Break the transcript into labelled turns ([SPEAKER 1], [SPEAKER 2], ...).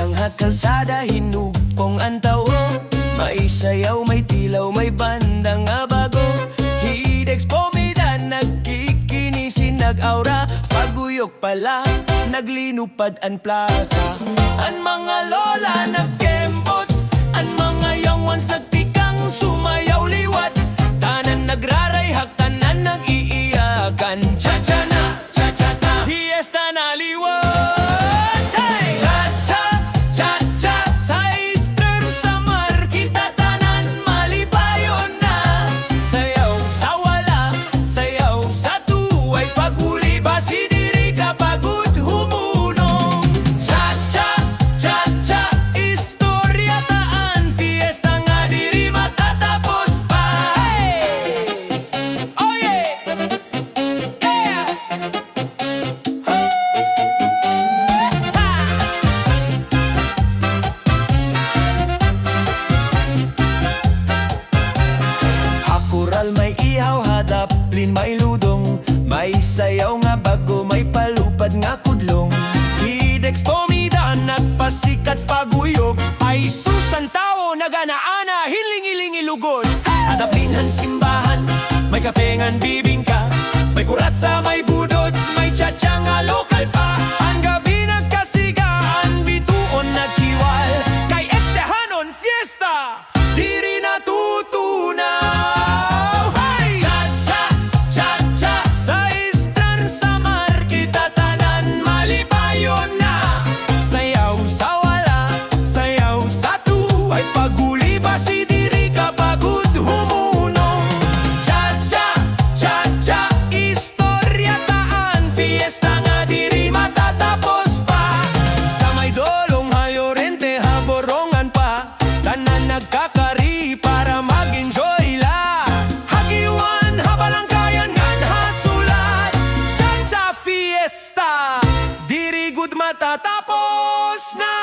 [SPEAKER 1] siyang kalsada, hinugpong ang tawo. May sayaw, may tilaw, may bandang abago. Dex Pomida, nagkikinisi, nag-aura. Paguyok pala, naglinupad ang plaza. Ang mga lola nagkembot, ang mga young ones nagtikang sumayaw liwat. Tanan nagrarayhak, tanan nag-iiyakan. Chacha na, chacha na, fiesta na liwat. Hey! Chacha, chacha, sa Eastern Samar, kita tanan malipayon na. Sayaw sa wala, sayaw sa tuway, paguli ba si diri kapagod humunong. Chacha, chacha, istorya taan, fiesta nga diri matatapos pa. Hey! Oh yeah! Yeah! Hakural may ihaw, hadaplin may ludong. May sayaw nga bago, may palupad nga kudlong. Dex Pomida, nagpasikat paguyog. Ay susan tao, naganaana, hiling-iling ilugod. Hadaplinhan simbahan, may kapengan bibingka. May kuratsa, may budots, may chacha nga lokal pa. Ang gabi nagkasigaan, bituon nagkiwal. Kay Eastehanon Fiesta, diri natutunaw. Hey! Chacha, chacha, sa Eastern Samar, kita tanan malipayon na. Sayaw sa wala, sayaw sa tuway, paguli ba si diri kapagod humunong. Chacha, chacha, istorya taan, fiesta nga diri matatapos pa. Sa may dolong hayorente, haborongan pa, tanan nagkakari para mag-enjoy la. Hagiwan, habalangkayan, ngan hasulat. Chacha fiesta, diri gud matatapos na.